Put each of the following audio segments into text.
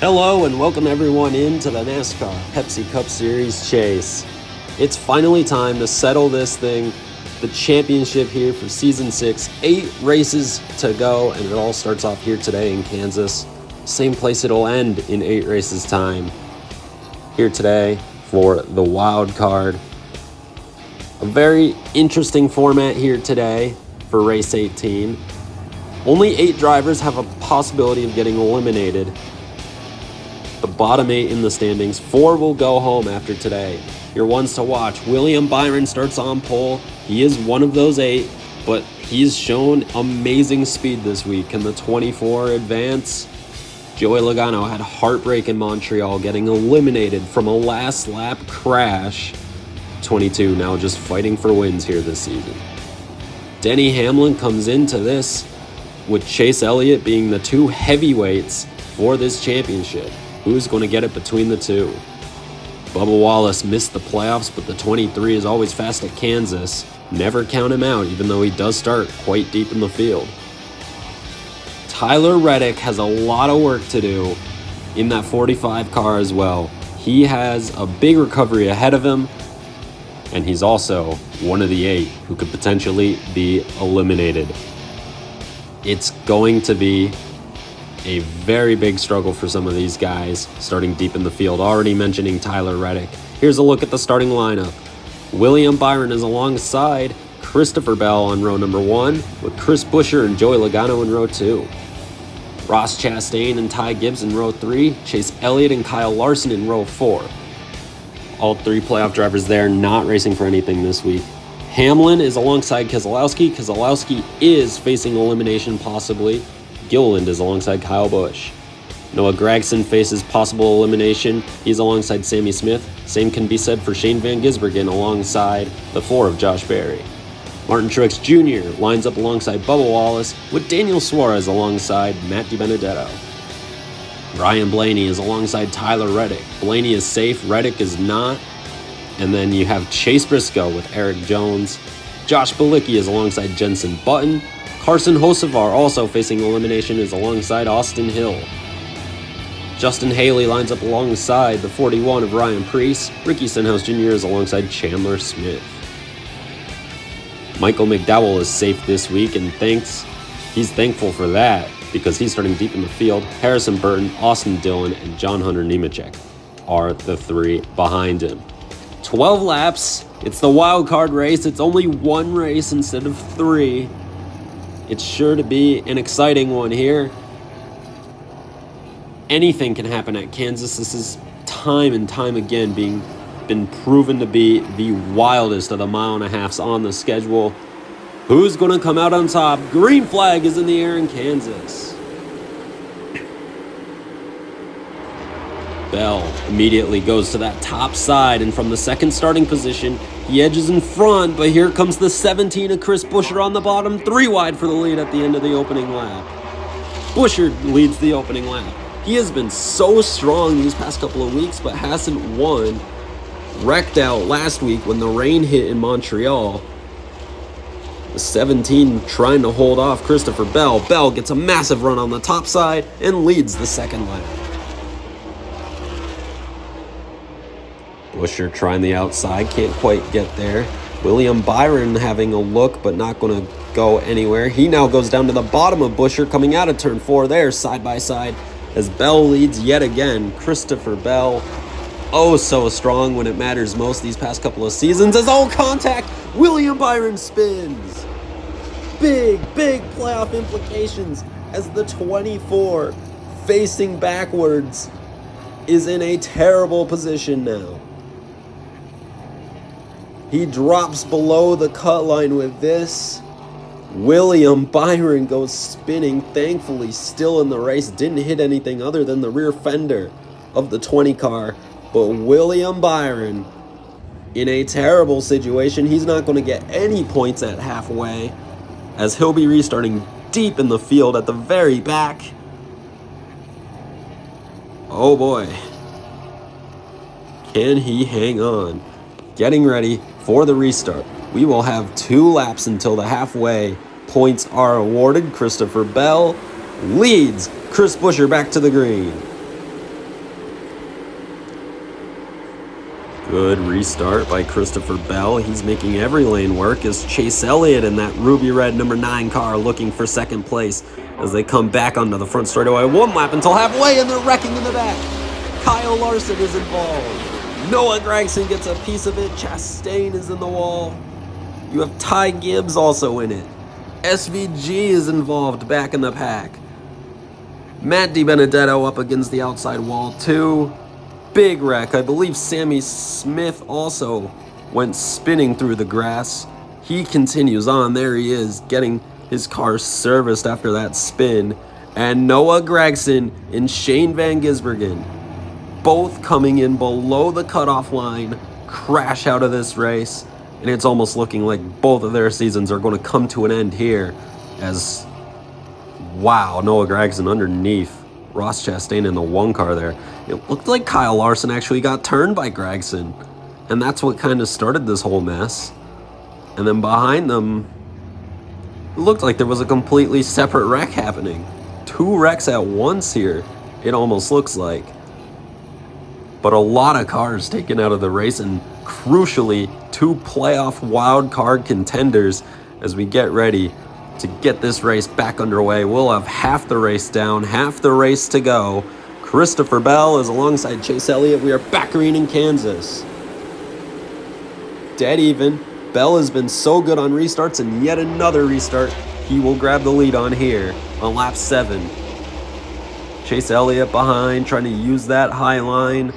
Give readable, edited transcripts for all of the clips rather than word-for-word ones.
Hello and welcome everyone into the NASCAR Pepsi Cup Series chase. It's finally time to settle this thing, the championship here for Season 6. 8 races to go, and it all starts off here today in Kansas. Same place it'll end in 8 races time. Here today for the wild card. A very interesting format here today for race 18. Only 8 drivers have a possibility of getting eliminated. The bottom 8 in the standings. 4 will go home after today. Your ones to watch. William Byron starts on pole. He is one of those 8, but he's shown amazing speed this week. In the 24 advance, Joey Logano had heartbreak in Montreal, getting eliminated from a last lap crash. 22 now just fighting for wins here this season. Denny Hamlin comes into this with Chase Elliott being the 2 heavyweights for this championship. Who's going to get it between the 2? Bubba Wallace missed the playoffs, but the 23 is always fast at Kansas. Never count him out, even though he does start quite deep in the field. Tyler Reddick has a lot of work to do in that 45 car as well. He has a big recovery ahead of him, and he's also one of the 8 who could potentially be eliminated. It's going to be a very big struggle for some of these guys starting deep in the field. Already mentioning Tyler Reddick. Here's a look at the starting lineup. William Byron is alongside Christopher Bell on row number 1, with Chris Buescher and Joey Logano in row 2. Ross Chastain and Ty Gibbs in row 3, Chase Elliott and Kyle Larson in row 4. All 3 playoff drivers there not racing for anything this week. Hamlin is alongside Keselowski. Keselowski is facing elimination possibly. Gilliland is alongside Kyle Busch. Noah Gragson faces possible elimination. He's alongside Sammy Smith. Same can be said for Shane Van Gisbergen alongside the 4 of Josh Berry. Martin Truex Jr. lines up alongside Bubba Wallace, with Daniel Suarez alongside Matt DiBenedetto. Ryan Blaney is alongside Tyler Reddick. Blaney is safe, Reddick is not. And then you have Chase Briscoe with Eric Jones. Josh Bilicki is alongside Jenson Button. Carson Hocevar, also facing elimination, is alongside Austin Hill. Justin Haley lines up alongside the 41 of Ryan Preece. Ricky Stenhouse Jr. is alongside Chandler Smith. Michael McDowell is safe this week, and he's thankful for that because he's starting deep in the field. Harrison Burton, Austin Dillon, and John Hunter Nemechek are the 3 behind him. 12 laps. It's the wild card race. It's only 1 race instead of 3. It's sure to be an exciting one here. Anything can happen at Kansas. This is time and time again been proven to be the wildest of the 1.5 miles on the schedule. Who's going to come out on top? Green flag is in the air in Kansas. Bell immediately goes to that top side, and from the second starting position, he edges in front, but here comes the 17 of Chris Buescher on the bottom, 3 wide for the lead at the end of the opening lap. Buescher leads the opening lap. He has been so strong these past couple of weeks, but hasn't won. Wrecked out last week when the rain hit in Montreal. The 17 trying to hold off Christopher Bell. Bell gets a massive run on the top side and leads the second lap. Buescher trying the outside, can't quite get there. William Byron having a look, but not going to go anywhere. He now goes down to the bottom of Buescher, coming out of turn 4 there, side by side, as Bell leads yet again. Christopher Bell, oh so strong when it matters most these past couple of seasons. As all contact, William Byron spins. Big playoff implications as the 24, facing backwards, is in a terrible position now. He drops below the cut line with this. William Byron goes spinning, thankfully still in the race. Didn't hit anything other than the rear fender of the 20 car. But William Byron in a terrible situation. He's not going to get any points at halfway, as he'll be restarting deep in the field at the very back. Oh boy. Can he hang on? Getting ready for the restart. We will have 2 laps until the halfway. Points are awarded. Christopher Bell leads Chris Buescher back to the green. Good restart by Christopher Bell. He's making every lane work as Chase Elliott in that ruby red number 9 car looking for second place as they come back onto the front straightaway. One lap until halfway and they're wrecking in the back. Kyle Larson is involved. Noah Gragson gets a piece of it. Chastain is in the wall. You have Ty Gibbs also in it. SVG is involved back in the pack. Matt DiBenedetto up against the outside wall too. Big wreck. I believe Sammy Smith also went spinning through the grass. He continues on. There he is, getting his car serviced after that spin. And Noah Gragson and Shane Van Gisbergen, both coming in below the cutoff line, crash out of this race. And it's almost looking like both of their seasons are going to come to an end here as, wow, Noah Gragson underneath Ross Chastain in the 1 car there. It looked like Kyle Larson actually got turned by Gragson, and that's what kind of started this whole mess. And then behind them, it looked like there was a completely separate wreck happening. 2 wrecks at once here, it almost looks like. But a lot of cars taken out of the race, and crucially, 2 playoff wild card contenders as we get ready to get this race back underway. We'll have half the race down, half the race to go. Christopher Bell is alongside Chase Elliott. We are back green in Kansas. Dead even. Bell has been so good on restarts, and yet another restart he will grab the lead on here on lap 7. Chase Elliott behind, trying to use that high line.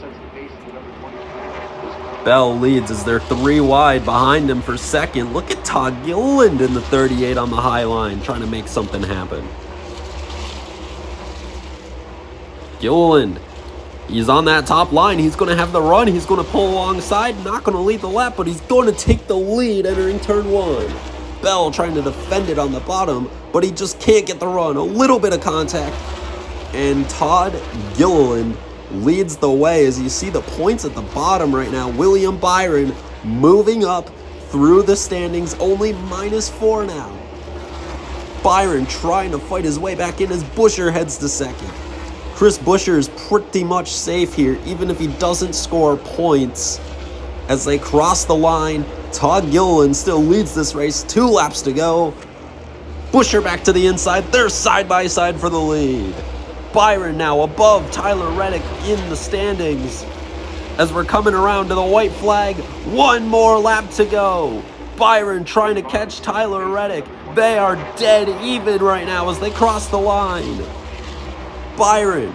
Bell leads as they're 3 wide behind him for second. Look at Todd Gilliland in the 38 on the high line, trying to make something happen. Gilliland, he's on that top line. He's going to have the run. He's going to pull alongside. Not going to lead the lap, but he's going to take the lead entering turn 1. Bell trying to defend it on the bottom, but he just can't get the run. A little bit of contact. And Todd Gilliland leads the way as you see the points at the bottom right now. William Byron moving up through the standings, only -4 now. Byron trying to fight his way back in as Buescher heads to second. Chris Buescher is pretty much safe here, even if he doesn't score points. As they cross the line, Todd Gilliland still leads this race. 2 laps to go. Buescher back to the inside. They're side by side for the lead. Byron now above Tyler Reddick in the standings. As we're coming around to the white flag, 1 more lap to go. Byron trying to catch Tyler Reddick. They are dead even right now as they cross the line. Byron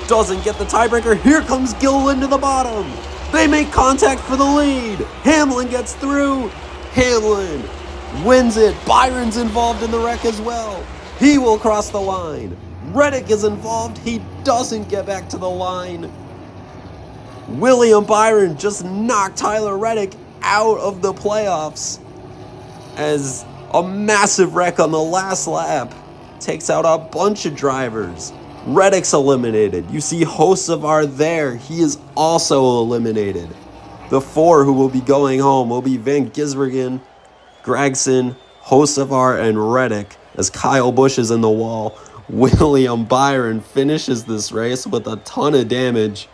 doesn't get the tiebreaker. Here comes Gilliland to the bottom. They make contact for the lead. Hamlin gets through. Hamlin wins it. Byron's involved in the wreck as well. He will cross the line. Reddick is involved. He doesn't get back to the line. William Byron just knocked Tyler Reddick out of the playoffs as a massive wreck on the last lap takes out a bunch of drivers. Reddick's eliminated. You see Hocevar there. He is also eliminated. The 4 who will be going home will be Van Gisbergen, Gragson, Hocevar, and Reddick as Kyle Busch is in the wall. William Byron finishes this race with a ton of damage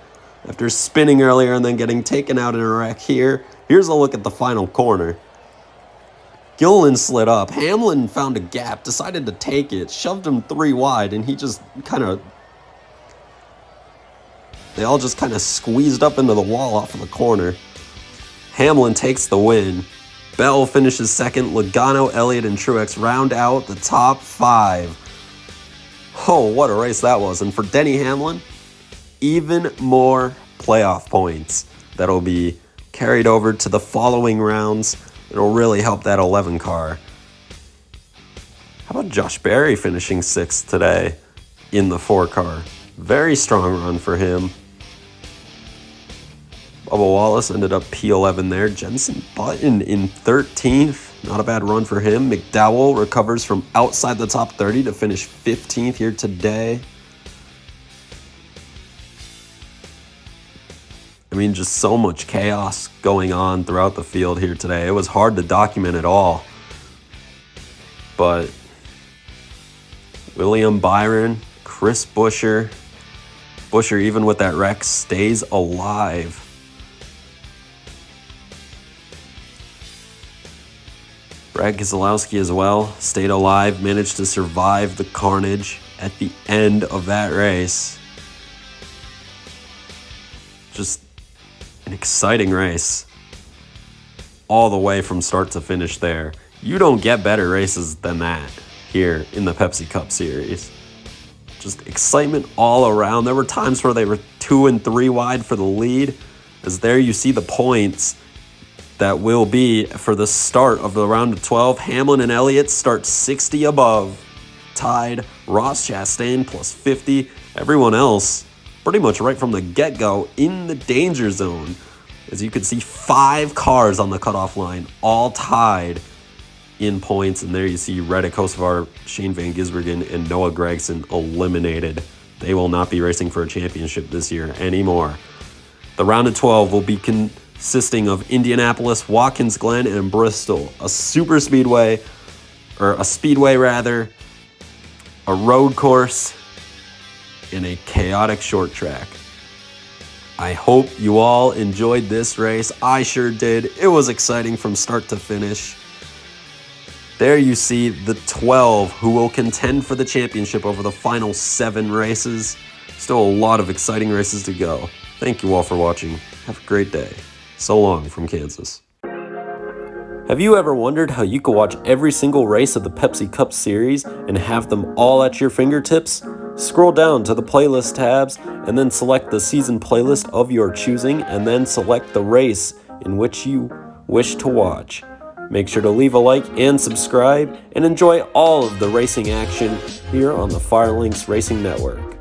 after spinning earlier and then getting taken out in a wreck here. Here's a look at the final corner. Gilliland slid up. Hamlin found a gap, decided to take it, shoved him 3 wide, and he just they all just kind of squeezed up into the wall off of the corner. Hamlin takes the win. Bell finishes second. Logano, Elliott, and Truex round out the top 5. Oh, what a race that was. And for Denny Hamlin, even more playoff points that'll be carried over to the following rounds. It'll really help that 11 car. How about Josh Berry finishing 6th today in the 4 car? Very strong run for him. Bubba Wallace ended up P11 there. Jenson Button in 13th. Not a bad run for him. McDowell recovers from outside the top 30 to finish 15th here today. I mean, just so much chaos going on throughout the field here today. It was hard to document it all. But William Byron, Chris Buescher, even with that wreck, stays alive. Brad Keselowski as well stayed alive, managed to survive the carnage at the end of that race. Just an exciting race all the way from start to finish there. You don't get better races than that here in the Pepsi Cup Series. Just excitement all around. There were times where they were 2 and 3 wide for the lead, as there you see the points that will be for the start of the round of 12. Hamlin and Elliott start 60 above, tied. Ross Chastain plus 50. Everyone else pretty much right from the get-go in the danger zone. As you can see, 5 cars on the cutoff line, all tied in points. And there you see Reddick Kosovar, Shane Van Gisbergen, and Noah Gragson eliminated. They will not be racing for a championship this year anymore. The round of 12 will be consisting of Indianapolis, Watkins Glen, and Bristol. A super speedway, or a speedway rather, a road course, and a chaotic short track. I hope you all enjoyed this race. I sure did. It was exciting from start to finish. There you see the 12 who will contend for the championship over the final 7 races. Still a lot of exciting races to go. Thank you all for watching. Have a great day. So long from Kansas. Have you ever wondered how you could watch every single race of the Pepsi Cup Series and have them all at your fingertips? Scroll down to the playlist tabs and then select the season playlist of your choosing, and then select the race in which you wish to watch. Make sure to leave a like and subscribe, and enjoy all of the racing action here on the FireLynx Racing Network.